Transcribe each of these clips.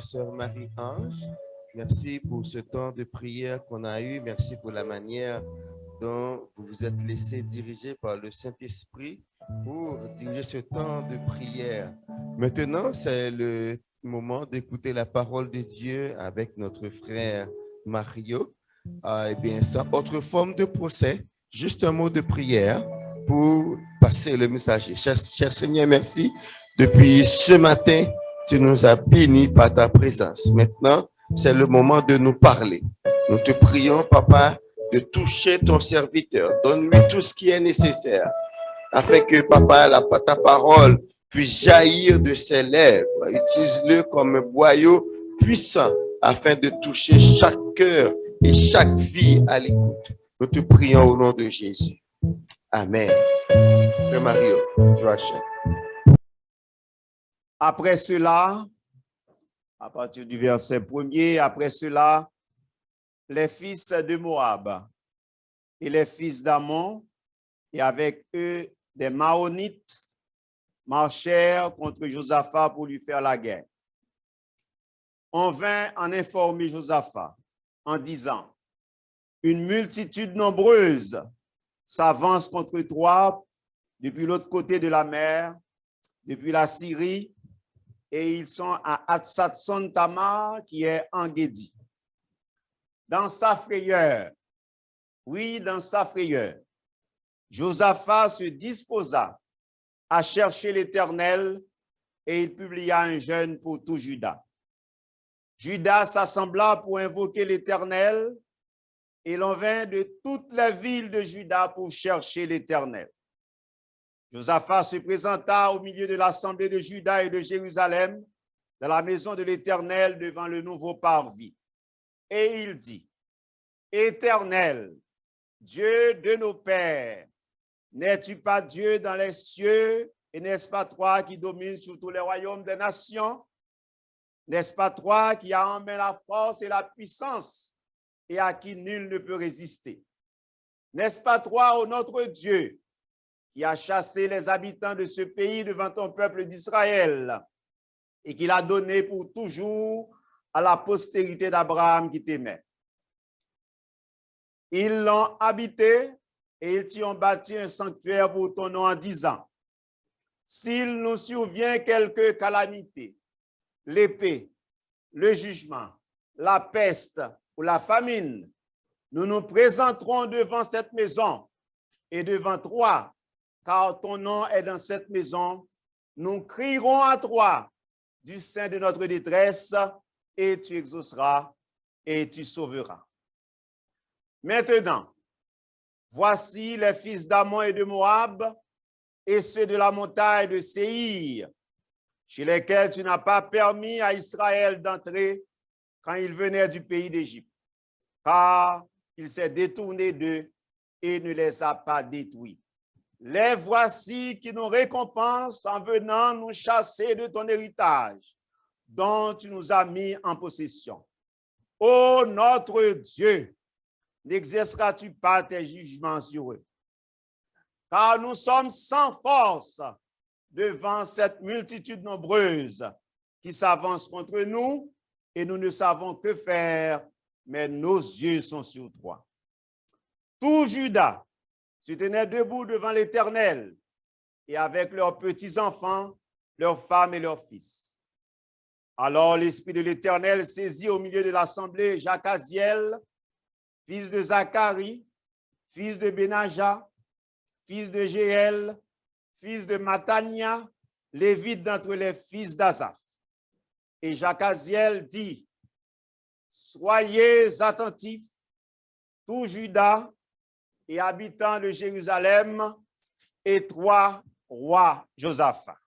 sœur Marie-Ange. Merci pour ce temps de prière qu'on a eu. Merci pour la manière dont vous vous êtes laissé diriger par le Saint-Esprit pour diriger ce temps de prière. Maintenant, c'est le moment d'écouter la parole de Dieu avec notre frère Mario. Eh bien, sans autre forme de procès, juste un mot de prière pour passer le messager. Cher Seigneur, merci. Depuis ce matin, tu nous as bénis par ta présence. Maintenant, c'est le moment de nous parler. Nous te prions, Papa, de toucher ton serviteur. Donne-lui tout ce qui est nécessaire afin que, Papa, ta parole puisse jaillir de ses lèvres. Utilise-le comme un boyau puissant afin de toucher chaque cœur et chaque vie à l'écoute. Nous te prions au nom de Jésus. Amen. Frère Mario, Joachim. Après cela, à partir du verset 1er, après cela, les fils de Moab et les fils d'Ammon, et avec eux des Maonites, marchèrent contre Josaphat pour lui faire la guerre. On vint en informer Josaphat en disant, une multitude nombreuse s'avance contre toi depuis l'autre côté de la mer, depuis la Syrie, et ils sont à Hatsatson Tamar, qui est en Guédi. Dans sa frayeur, Josaphat se disposa à chercher l'Éternel et il publia un jeûne pour tout Juda. Juda s'assembla pour invoquer l'Éternel et l'on vint de toutes les villes de Juda pour chercher l'Éternel. Josaphat se présenta au milieu de l'assemblée de Juda et de Jérusalem dans la maison de l'Éternel devant le nouveau parvis. Et il dit, Éternel, Dieu de nos pères, n'es-tu pas Dieu dans les cieux et n'est-ce pas toi qui domines sur tous les royaumes des nations? N'est-ce pas toi qui as en main la force et la puissance et à qui nul ne peut résister? N'est-ce pas toi, ô notre Dieu, qui a chassé les habitants de ce pays devant ton peuple d'Israël et qui l'a donné pour toujours à la postérité d'Abraham qui t'aimait? Ils l'ont habité et ils t'y ont bâti un sanctuaire pour ton nom en disant, s'il nous survient quelque calamité, l'épée, le jugement, la peste ou la famine, nous nous présenterons devant cette maison et devant toi, car ton nom est dans cette maison. Nous crierons à toi du sein de notre détresse et tu exauceras et tu sauveras. Maintenant, voici les fils d'Ammon et de Moab et ceux de la montagne de Séhir, chez lesquels tu n'as pas permis à Israël d'entrer quand il venait du pays d'Égypte, car il s'est détourné d'eux et ne les a pas détruits. Les voici qui nous récompensent en venant nous chasser de ton héritage, dont tu nous as mis en possession. Ô notre Dieu, n'exerceras-tu pas tes jugements sur eux? Car nous sommes sans force devant cette multitude nombreuse qui s'avance contre nous et nous ne savons que faire, mais nos yeux sont sur toi. Tout Juda se tenait debout devant l'Éternel et avec leurs petits-enfants, leurs femmes et leurs fils. Alors l'Esprit de l'Éternel saisit au milieu de l'assemblée Jacaziel, fils de Zacharie, fils de Benaja, fils de Jéel, fils de Matania, lévite d'entre les fils d'Asaph. Et Jacaziel dit, soyez attentifs, tout Juda et habitants de Jérusalem, et toi, roi Josaphat.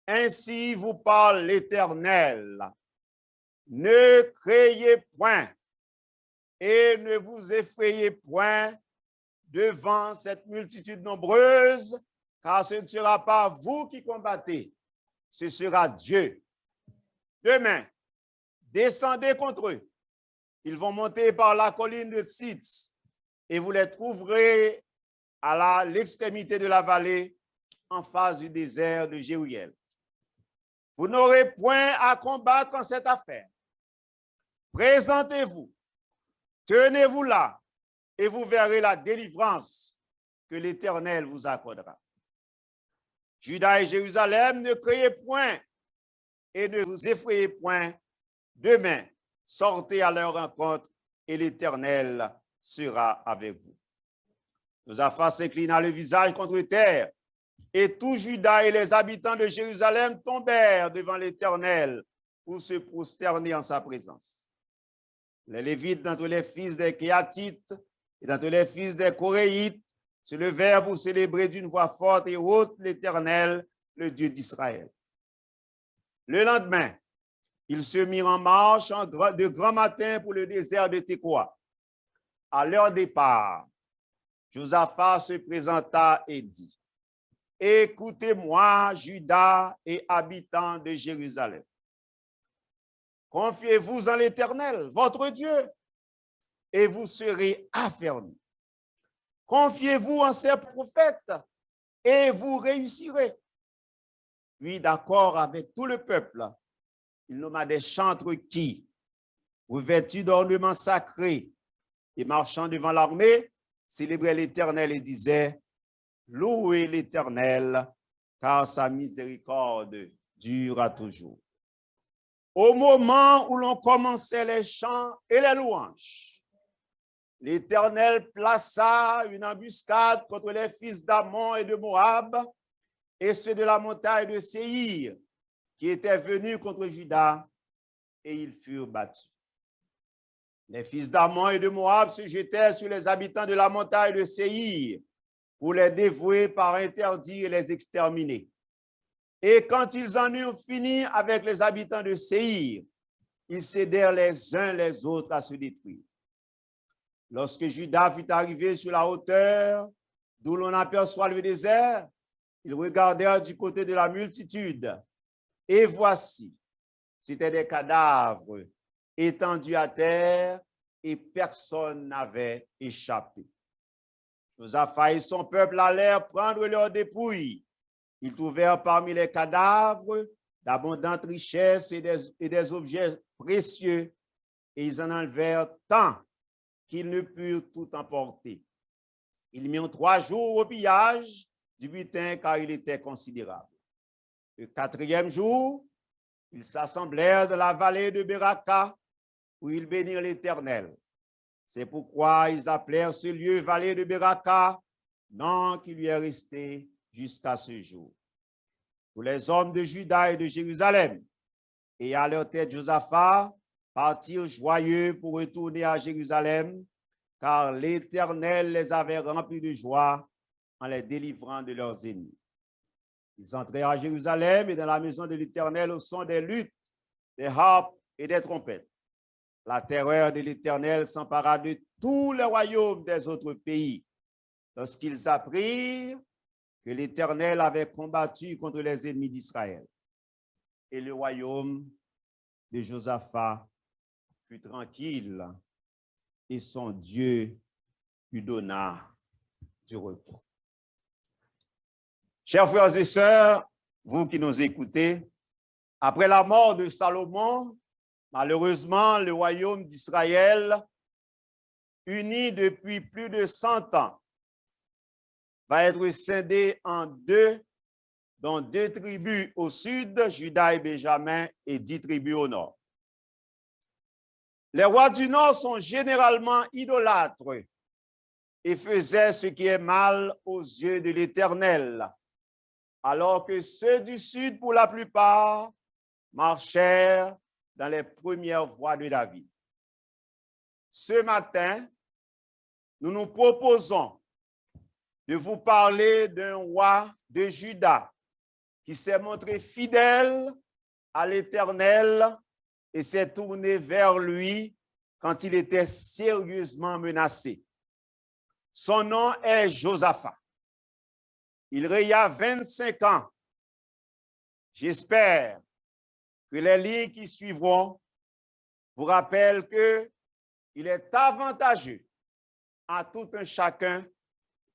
Ainsi vous parle l'Éternel. Ne craignez point et ne vous effrayez point devant cette multitude nombreuse, car ce ne sera pas vous qui combattez, ce sera Dieu. Demain, descendez contre eux. Ils vont monter par la colline de Tzitz et vous les trouverez à l'extrémité de la vallée en face du désert de Jéruel. Vous n'aurez point à combattre en cette affaire. Présentez-vous, tenez-vous là, et vous verrez la délivrance que l'Éternel vous accordera. Juda et Jérusalem, ne craignez point et ne vous effrayez point. Demain, sortez à leur rencontre et l'Éternel sera avec vous. Josaphat s'inclina le visage contre terre, et tout Juda et les habitants de Jérusalem tombèrent devant l'Éternel pour se prosterner en sa présence. Les Lévites d'entre les fils des Kéatites et d'entre les fils des Coréites se levèrent pour célébrer d'une voix forte et haute l'Éternel, le Dieu d'Israël. Le lendemain, ils se mirent en marche de grand matin pour le désert de Tékoa. À leur départ, Josaphat se présenta et dit: Écoutez-moi, Juda et habitants de Jérusalem. Confiez-vous en l'Éternel, votre Dieu, et vous serez affermis. Confiez-vous en ses prophètes, et vous réussirez. Puis, d'accord avec tout le peuple, il nomma des chantres qui, revêtus d'ornements sacrés et marchant devant l'armée, célébraient l'Éternel et disaient: Louez l'Éternel, car sa miséricorde dure à toujours. Au moment où l'on commençait les chants et les louanges, l'Éternel plaça une embuscade contre les fils d'Ammon et de Moab et ceux de la montagne de Séhir qui étaient venus contre Juda, et ils furent battus. Les fils d'Ammon et de Moab se jetèrent sur les habitants de la montagne de Séhir pour les dévouer par interdit et les exterminer. Et quand ils en eurent fini avec les habitants de Séhir, ils s'aidèrent les uns les autres à se détruire. Lorsque Juda fut arrivé sur la hauteur d'où l'on aperçoit le désert, ils regardèrent du côté de la multitude, et voici, c'étaient des cadavres étendus à terre, et personne n'avait échappé. Josaphat et son peuple allèrent prendre leurs dépouilles. Ils trouvèrent parmi les cadavres d'abondantes richesses et des objets précieux, et ils en enlevèrent tant qu'ils ne purent tout emporter. Ils mirent 3 jours au pillage du butin, car il était considérable. Le 4e jour, ils s'assemblèrent dans la vallée de Beraka, où ils bénirent l'Éternel. C'est pourquoi ils appelèrent ce lieu vallée de Beraka, nom qui lui est resté jusqu'à ce jour. Tous les hommes de Juda et de Jérusalem, et à leur tête Josaphat, partirent joyeux pour retourner à Jérusalem, car l'Éternel les avait remplis de joie en les délivrant de leurs ennemis. Ils entrèrent à Jérusalem et dans la maison de l'Éternel au son des luttes, des harpes et des trompettes. La terreur de l'Éternel s'empara de tous les royaumes des autres pays, lorsqu'ils apprirent que l'Éternel avait combattu contre les ennemis d'Israël. Et le royaume de Josaphat fut tranquille, et son Dieu lui donna du repos. Chers frères et sœurs, vous qui nous écoutez, après la mort de Salomon, malheureusement, le royaume d'Israël, uni depuis plus de 100 ans, va être scindé en 2, dont 2 tribus au sud, Juda et Benjamin, et 10 tribus au nord. Les rois du nord sont généralement idolâtres et faisaient ce qui est mal aux yeux de l'Éternel, alors que ceux du sud, pour la plupart, marchèrent dans les premières voies de David. Ce matin, nous nous proposons de vous parler d'un roi de Juda qui s'est montré fidèle à l'Éternel et s'est tourné vers lui quand il était sérieusement menacé. Son nom est Josaphat. Il régna 25 ans. J'espère que les lignes qui suivront vous rappellent qu'il est avantageux à tout un chacun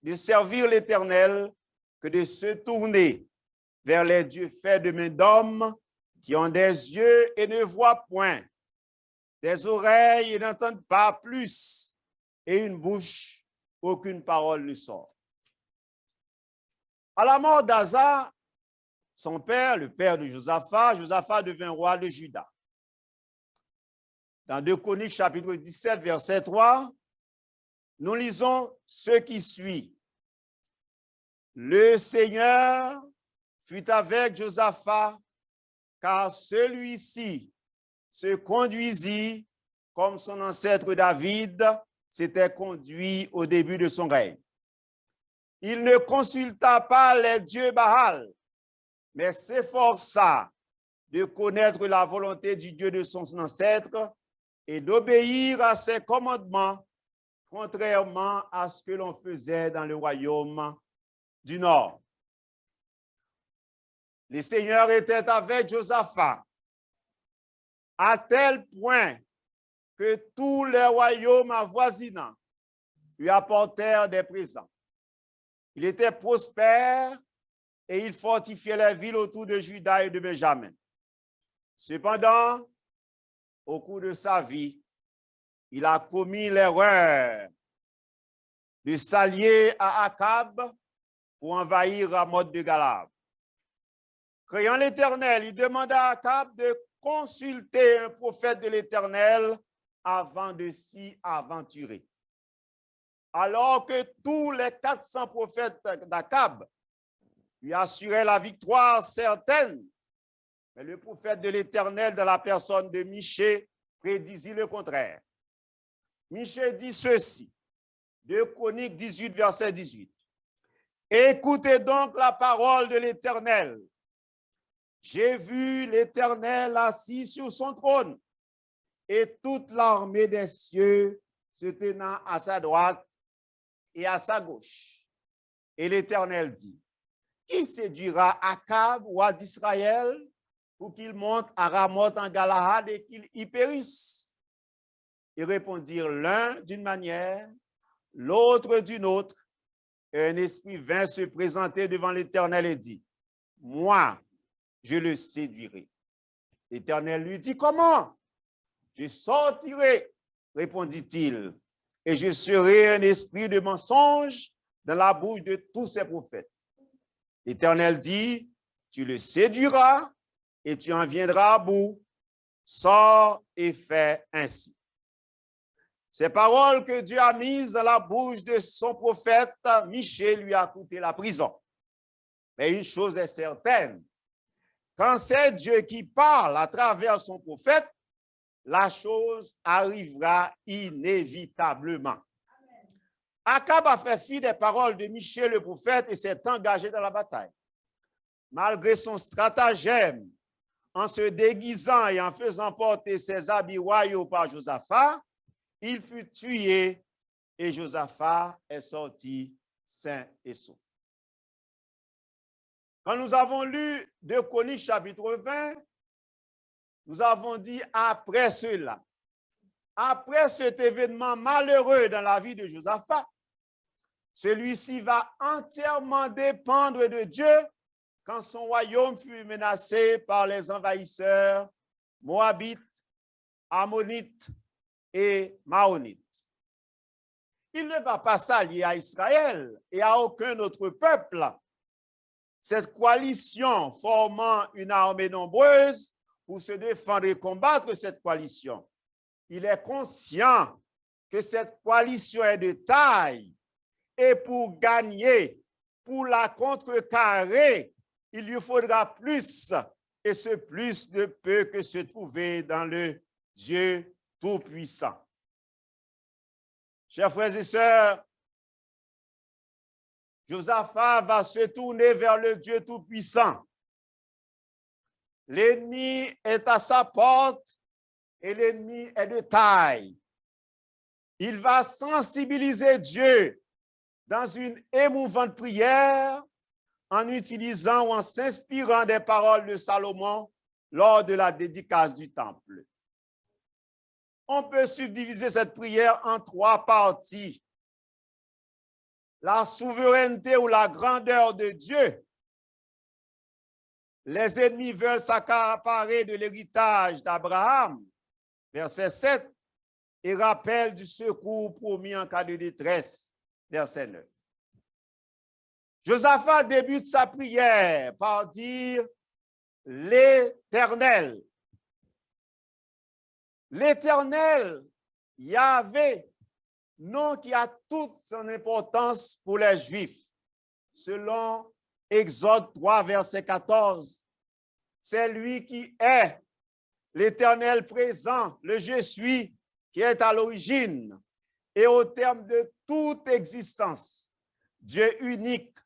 de servir l'Éternel que de se tourner vers les dieux faits de main d'homme qui ont des yeux et ne voient point, des oreilles et n'entendent pas plus, et une bouche, aucune parole ne sort. À la mort d'Asa, son père, le père de Josaphat, Josaphat devint roi de Juda. Dans 2 Chroniques, chapitre 17, verset 3, nous lisons ce qui suit. Le Seigneur fut avec Josaphat, car celui-ci se conduisit comme son ancêtre David s'était conduit au début de son règne. Il ne consulta pas les dieux Baal, mais s'efforça de connaître la volonté du Dieu de son ancêtre et d'obéir à ses commandements, contrairement à ce que l'on faisait dans le royaume du Nord. Le Seigneur était avec Josaphat, à tel point que tous les royaumes avoisinants lui apportèrent des présents. Il était prospère et il fortifiait les villes autour de Juda et de Benjamin. Cependant, au cours de sa vie, il a commis l'erreur de s'allier à Akab pour envahir Ramoth de Galade. Craignant l'Éternel, il demanda à Akab de consulter un prophète de l'Éternel avant de s'y aventurer. Alors que tous les 400 prophètes d'Akab lui assuraient la victoire certaine, mais le prophète de l'Éternel, dans la personne de Michée, prédisit le contraire. Michée dit ceci, 2 Chroniques 18, verset 18. Écoutez donc la parole de l'Éternel. J'ai vu l'Éternel assis sur son trône et toute l'armée des cieux se tenant à sa droite et à sa gauche. Et l'Éternel dit, qui séduira Akab, roi d'Israël, pour qu'il monte à Ramoth en Galahad et qu'il y périsse? Ils répondirent l'un d'une manière, l'autre d'une autre. Et un esprit vint se présenter devant l'Éternel et dit, moi, je le séduirai. L'Éternel lui dit, comment? Je sortirai, répondit-il, et je serai un esprit de mensonge dans la bouche de tous ses prophètes. L'Éternel dit, tu le séduiras et tu en viendras à bout. Sors et fais ainsi. Ces paroles que Dieu a mises dans la bouche de son prophète, Michée lui a coûté la prison. Mais une chose est certaine, quand c'est Dieu qui parle à travers son prophète, la chose arrivera inévitablement. Akab a fait fi des paroles de Michée le prophète et s'est engagé dans la bataille. Malgré son stratagème, en se déguisant et en faisant porter ses habits royaux par Josaphat, il fut tué et Josaphat est sorti sain et sauf. Quand nous avons lu 2 Chroniques chapitre 20, nous avons dit après cela, après cet événement malheureux dans la vie de Josaphat, celui-ci va entièrement dépendre de Dieu quand son royaume fut menacé par les envahisseurs moabites, ammonites et maonites. Il ne va pas s'allier à Israël et à aucun autre peuple. Cette coalition formant une armée nombreuse pour se défendre et combattre cette coalition. Il est conscient que cette coalition est de taille et pour gagner, pour la contrecarrer, il lui faudra plus et ce plus ne peut que se trouver dans le Dieu Tout-Puissant. Chers frères et sœurs, Josaphat va se tourner vers le Dieu Tout-Puissant. L'ennemi est à sa porte et l'ennemi est de taille. Il va sensibiliser Dieu dans une émouvante prière en utilisant ou en s'inspirant des paroles de Salomon lors de la dédicace du temple. On peut subdiviser cette prière en 3 parties. La souveraineté ou la grandeur de Dieu, les ennemis veulent s'accaparer de l'héritage d'Abraham, verset 7, et rappel du secours promis en cas de détresse, verset 9. Josaphat débute sa prière par dire l'Éternel. L'Éternel, Yahvé, nom qui a toute son importance pour les Juifs. Selon Exode 3, verset 14, c'est lui qui est l'Éternel présent, le je suis, qui est à l'origine et au terme de toute existence. Dieu unique,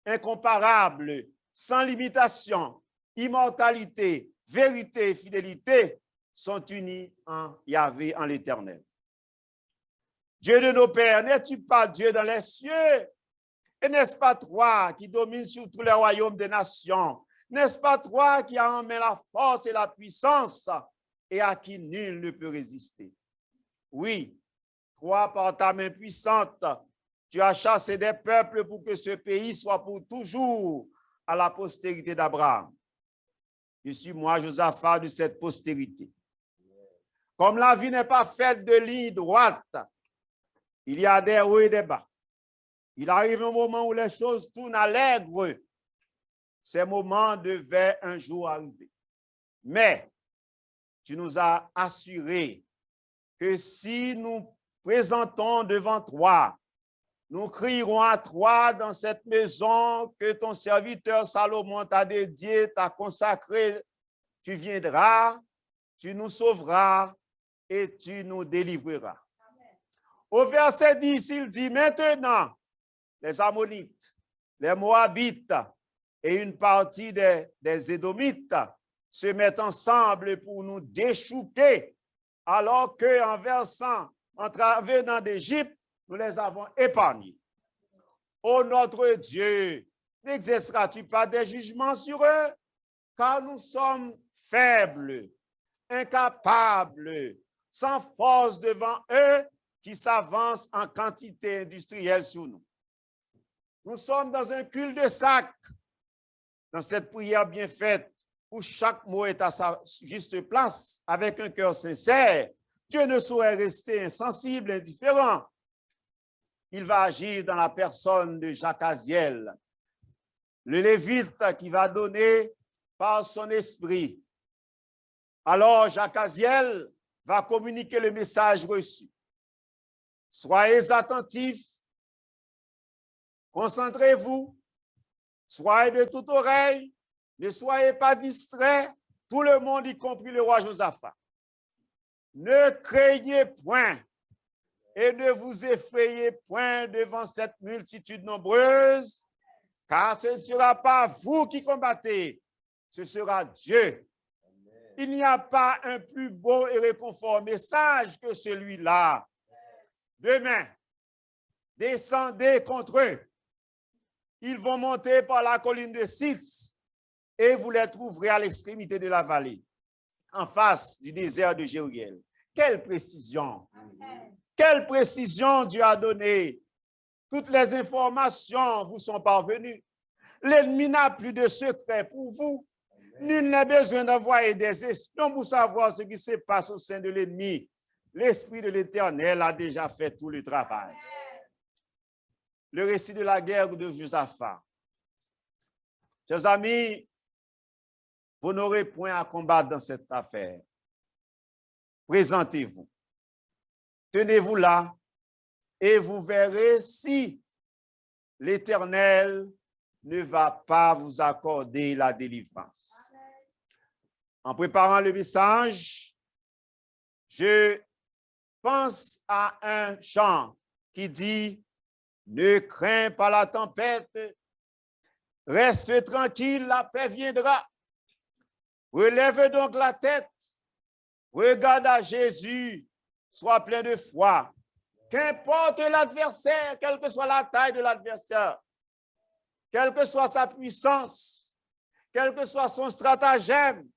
incomparable, sans limitation, immortalité, vérité et fidélité sont unis en Yahvé, en l'Éternel. Dieu de nos pères, n'es-tu pas Dieu dans les cieux? Et n'est-ce pas toi qui domines sur tous les royaumes des nations? N'est-ce pas toi qui as en main la force et la puissance et à qui nul ne peut résister? Oui, toi, par ta main puissante, tu as chassé des peuples pour que ce pays soit pour toujours à la postérité d'Abraham. Je suis moi, Josaphat, de cette postérité. Comme la vie n'est pas faite de lignes droites, il y a des hauts et des bas. Il arrive un moment où les choses tournent à l'aigre. Ces moments devaient un jour arriver. Mais tu nous as assuré que si nous présentons devant toi, nous crierons à toi dans cette maison que ton serviteur Salomon t'a dédiée, t'a consacrée. Tu viendras, tu nous sauveras et tu nous délivreras. Amen. Au verset 10, il dit maintenant, les Ammonites, les Moabites et une partie des Édomites se mettent ensemble pour nous déchouquer, alors qu'en versant, en traversant d'Égypte, nous les avons épargnés. Ô notre Dieu, n'exerceras-tu pas des jugements sur eux? Car nous sommes faibles, incapables, sans force devant eux qui s'avancent en quantité industrielle sur nous. Nous sommes dans un cul-de-sac, dans cette prière bien faite, où chaque mot est à sa juste place, avec un cœur sincère. Dieu ne saurait rester insensible, indifférent. Il va agir dans la personne de Jacaziel, le Lévite qui va donner par son esprit. Alors Jacaziel va communiquer le message reçu. Soyez attentifs, concentrez-vous, soyez de toute oreille, ne soyez pas distraits, tout le monde, y compris le roi Josaphat. Ne craignez point et ne vous effrayez point devant cette multitude nombreuse, car ce ne sera pas vous qui combattez, ce sera Dieu. Il n'y a pas un plus beau et réconfort message que celui-là. Demain, descendez contre eux. Ils vont monter par la colline de Sitz et vous les trouverez à l'extrémité de la vallée, en face du désert de Jéruel. Quelle précision! Quelle précision Dieu a donnée. Toutes les informations vous sont parvenues. L'ennemi n'a plus de secret pour vous. Nul n'a besoin d'envoyer des espions pour savoir ce qui se passe au sein de l'ennemi. L'Esprit de l'Éternel a déjà fait tout le travail. Le récit de la guerre de Josaphat. Chers amis, vous n'aurez point à combattre dans cette affaire. Présentez-vous. Tenez-vous là et vous verrez si l'Éternel ne va pas vous accorder la délivrance. En préparant le message, je pense à un chant qui dit « Ne crains pas la tempête, reste tranquille, la paix viendra. Relève donc la tête, regarde à Jésus, sois plein de foi. Qu'importe l'adversaire, quelle que soit la taille de l'adversaire, quelle que soit sa puissance, quel que soit son stratagème,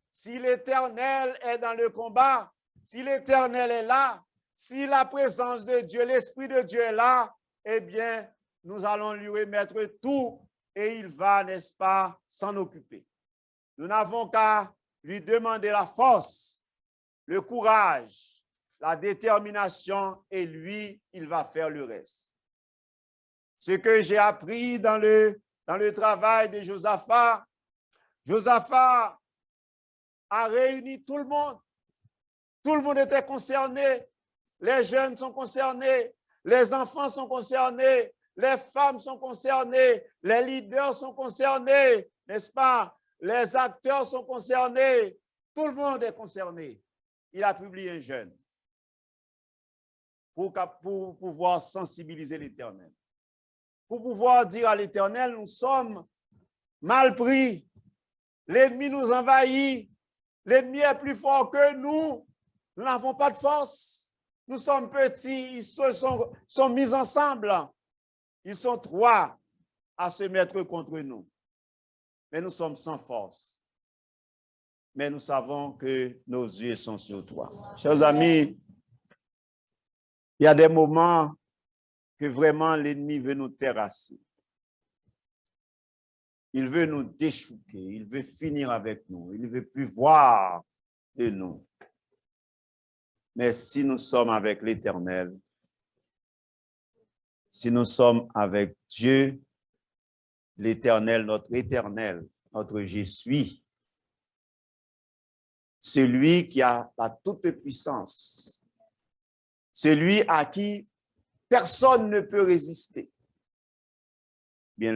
si l'Éternel est dans le combat, si l'Éternel est là, si la présence de Dieu, l'Esprit de Dieu est là, eh bien, nous allons lui remettre tout et il va, n'est-ce pas, s'en occuper. Nous n'avons qu'à lui demander la force, le courage, la détermination, et lui, il va faire le reste. Ce que j'ai appris dans le travail de Josaphat, Josaphat a réuni tout le monde. Tout le monde était concerné. Les jeunes sont concernés, les enfants sont concernés, les femmes sont concernées, les leaders sont concernés, n'est-ce pas? Les acteurs sont concernés, tout le monde est concerné. Il a publié un jeûne pour pouvoir sensibiliser l'Éternel, pour pouvoir dire à l'Éternel, nous sommes mal pris, l'ennemi nous envahit, l'ennemi est plus fort que nous n'avons pas de force. Nous sommes petits, ils sont mis ensemble. Ils sont trois à se mettre contre nous. Mais nous sommes sans force. Mais nous savons que nos yeux sont sur toi. Chers amis, il y a des moments que vraiment l'ennemi veut nous terrasser. Il veut nous déchouquer. Il veut finir avec nous. Il ne veut plus voir de nous. Mais si nous sommes avec l'Éternel, si nous sommes avec Dieu, l'Éternel, notre je suis, celui qui a la toute puissance, celui à qui personne ne peut résister, bien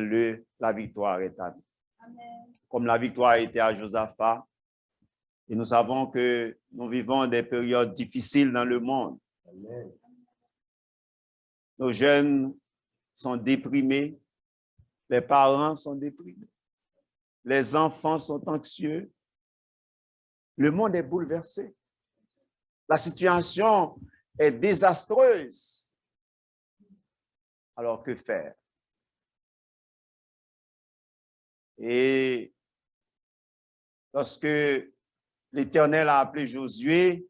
la victoire est à nous. Amen. Comme la victoire était à Josaphat, et nous savons que nous vivons des périodes difficiles dans le monde. Amen. Nos jeunes sont déprimés, les parents sont déprimés, les enfants sont anxieux. Le monde est bouleversé. La situation est désastreuse. Alors, que faire? Et lorsque l'Éternel a appelé Josué,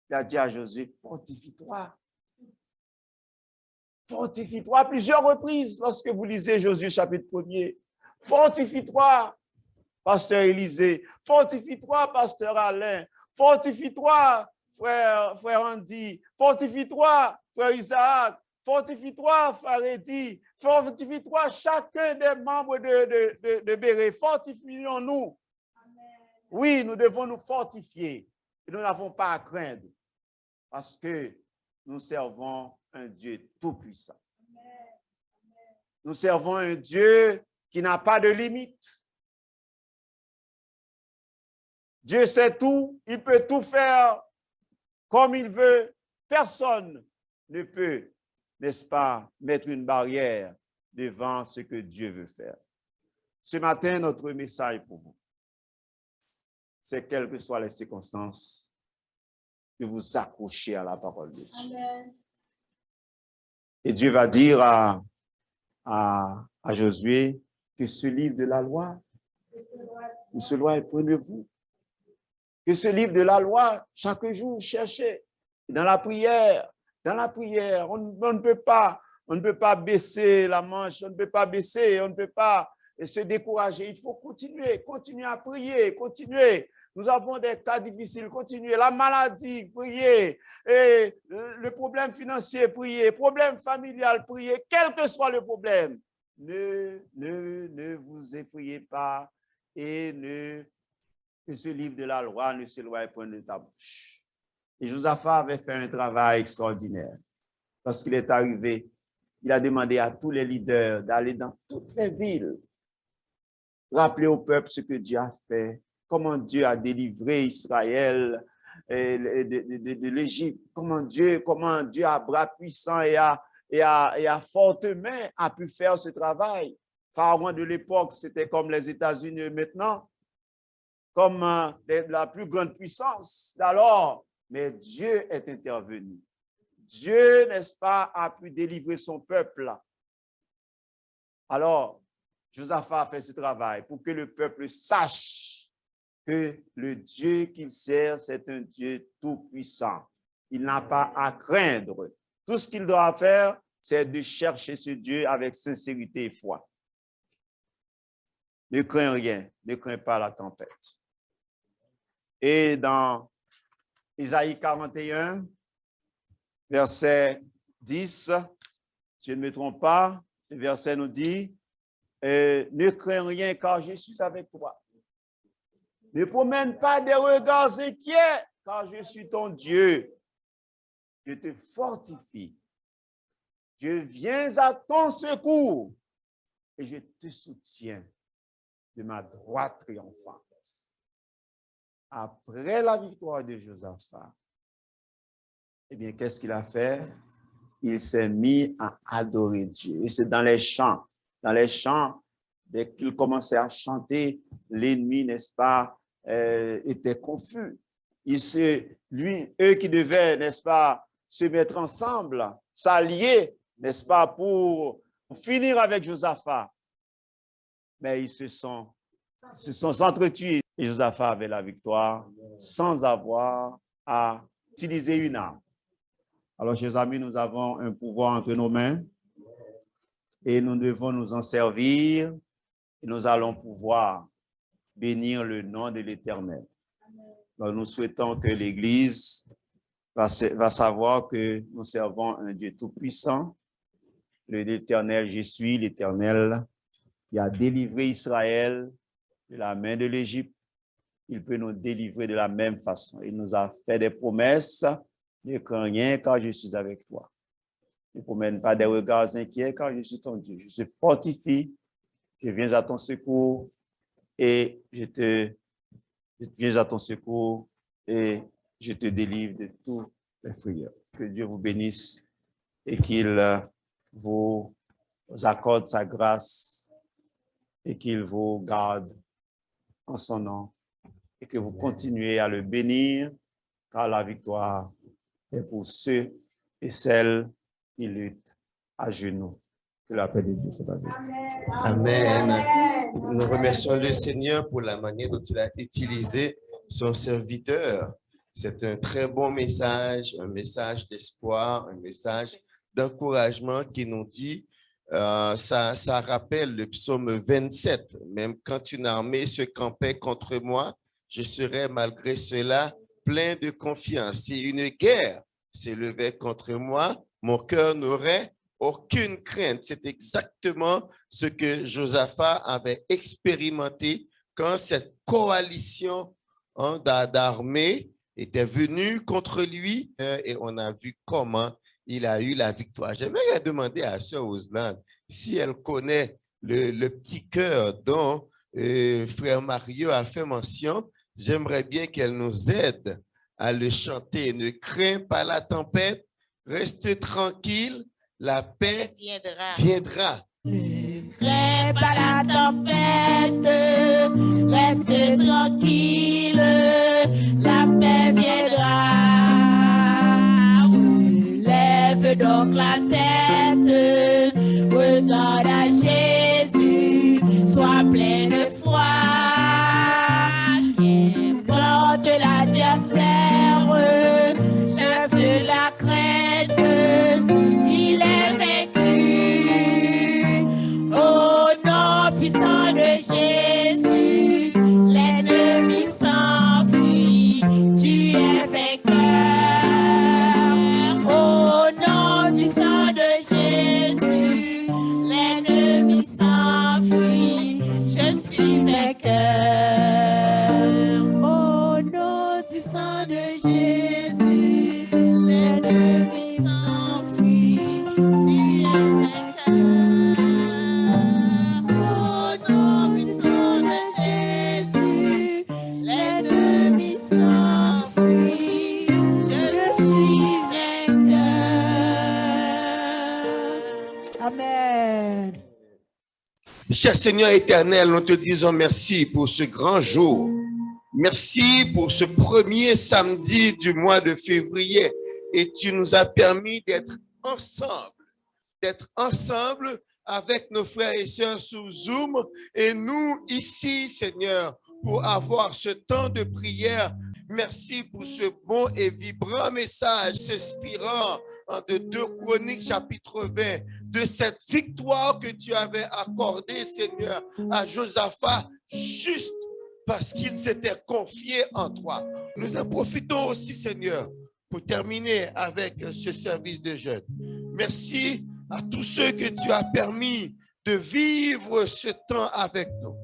il a dit à Josué, fortifie-toi. Fortifie-toi à plusieurs reprises lorsque vous lisez Josué chapitre 1er. Fortifie-toi, pasteur Élisée. Fortifie-toi, pasteur Alain. Fortifie-toi, frère Andy. Fortifie-toi, frère Isaac. Fortifie-toi, frère Eddy. Fortifie-toi, chacun des membres de Béret. Fortifions-nous. Oui, nous devons nous fortifier. Et nous n'avons pas à craindre parce que nous servons un Dieu tout-puissant. Nous servons un Dieu qui n'a pas de limite. Dieu sait tout, il peut tout faire comme il veut. Personne ne peut, n'est-ce pas, mettre une barrière devant ce que Dieu veut faire. Ce matin, notre message pour vous, c'est quelles que soient les circonstances, de vous accrocher à la parole de Dieu. Amen. Et Dieu va dire à Josué que ce livre de la loi, prenez-vous. Que ce livre de la loi, chaque jour, cherchez. Dans la prière, on ne peut pas baisser la manche, on ne peut pas se décourager. Il faut continuer à prier, continuer. Nous avons des cas difficiles, continuer. La maladie, prier. Et le problème financier, prier. Problème familial, prier. Quel que soit le problème, ne vous effrayez pas et que ce livre de la loi ne s'éloigne point de ta bouche. Et Josaphat avait fait un travail extraordinaire. Lorsqu'il est arrivé, il a demandé à tous les leaders d'aller dans toutes les villes, rappeler au peuple ce que Dieu a fait, comment Dieu a délivré Israël de l'Égypte, comment Dieu à bras puissants et à forte main a pu faire ce travail. Pharaon de l'époque, c'était comme les États-Unis maintenant, comme la plus grande puissance d'alors, mais Dieu est intervenu. Dieu, n'est-ce pas, a pu délivrer son peuple. Alors, Josaphat a fait ce travail pour que le peuple sache que le Dieu qu'il sert, c'est un Dieu tout-puissant. Il n'a pas à craindre. Tout ce qu'il doit faire, c'est de chercher ce Dieu avec sincérité et foi. Ne crains rien, ne crains pas la tempête. Et dans Isaïe 41, verset 10, je ne me trompe pas, le verset nous dit, ne crains rien car je suis avec toi. Ne promène pas des regards inquiets car je suis ton Dieu. Je te fortifie. Je viens à ton secours et je te soutiens de ma droite triomphante. Après la victoire de Josaphat, eh bien, qu'est-ce qu'il a fait? Il s'est mis à adorer Dieu. Et c'est dans les chants, dès qu'il commençait à chanter, l'ennemi, n'est-ce pas, était confus. Eux qui devaient, n'est-ce pas, se mettre ensemble, s'allier, n'est-ce pas, pour finir avec Josaphat. Mais ils se sont entretués. Et Josaphat avait la victoire sans avoir à utiliser une arme. Alors, chers amis, nous avons un pouvoir entre nos mains et nous devons nous en servir et nous allons pouvoir bénir le nom de l'Éternel. Alors, nous souhaitons que l'Église va savoir que nous servons un Dieu tout-puissant, l'Éternel, je suis l'Éternel qui a délivré Israël de la main de l'Égypte. Il peut nous délivrer de la même façon. Il nous a fait des promesses. Ne crains rien car je suis avec toi. Ne promène pas des regards inquiets car je suis ton Dieu. Je te fortifie. Je viens à ton secours et je viens à ton secours et je te délivre de tous les frayeurs. Que Dieu vous bénisse et qu'il vous accorde sa grâce et qu'il vous garde en son nom et que vous continuez à le bénir car la victoire est pour ceux et celles qui luttent à genoux. Que la paix de Dieu soit avec vous. Amen. Nous remercions le Seigneur pour la manière dont il a utilisé son serviteur. C'est un très bon message, un message d'espoir, un message d'encouragement qui nous dit, ça rappelle le psaume 27, même quand une armée se campait contre moi, je serais malgré cela plein de confiance. Si une guerre s'élevait contre moi, mon cœur n'aurait aucune crainte. C'est exactement ce que Josaphat avait expérimenté quand cette coalition d'armées était venue contre lui et on a vu comment il a eu la victoire. J'aimerais demander à Sœur Ousland si elle connaît le petit cœur dont Frère Mario a fait mention. J'aimerais bien qu'elle nous aide à le chanter. Ne crains pas la tempête, reste tranquille, la paix viendra. Ne crains pas la tempête, reste tranquille, la paix viendra. Lève donc la tête, regarde à Jésus, sois plein de foi. Qu'importe l'adversaire, chasse la crainte, il est vaincu. Au nom puissant de Jésus, l'ennemi s'enfuit, tu es vainqueur. Au nom du sang de Jésus, l'ennemi s'enfuit, je suis vainqueur. Au nom du sang de Jésus, l'ennemi s'enfuit, tu es vainqueur. Au nom du sang de Jésus, l'ennemi s'enfuit, je suis vainqueur. Amen. Cher Seigneur éternel, nous te disons merci pour ce grand jour. Merci pour ce premier samedi du mois de février. Et tu nous as permis d'être ensemble avec nos frères et sœurs sous Zoom. Et nous ici, Seigneur, pour avoir ce temps de prière. Merci pour ce bon et vibrant message s'inspirant de 2 Chroniques chapitre 20. de cette victoire que tu avais accordée, Seigneur, à Josaphat, juste parce qu'il s'était confié en toi. Nous en profitons aussi, Seigneur, pour terminer avec ce service de jeûne. Merci à tous ceux que tu as permis de vivre ce temps avec nous.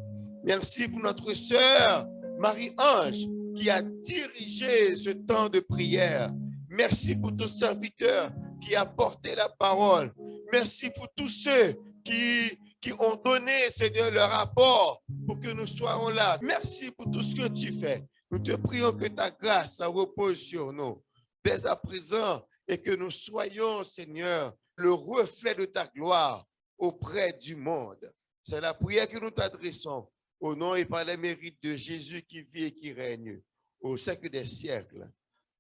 Merci pour notre sœur Marie-Ange qui a dirigé ce temps de prière. Merci pour ton serviteur qui a porté la parole. Merci pour tous ceux qui ont donné, Seigneur, leur apport pour que nous soyons là. Merci pour tout ce que tu fais. Nous te prions que ta grâce repose sur nous dès à présent et que nous soyons, Seigneur, le reflet de ta gloire auprès du monde. C'est la prière que nous t'adressons au nom et par les mérites de Jésus qui vit et qui règne au siècle des siècles.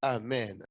Amen.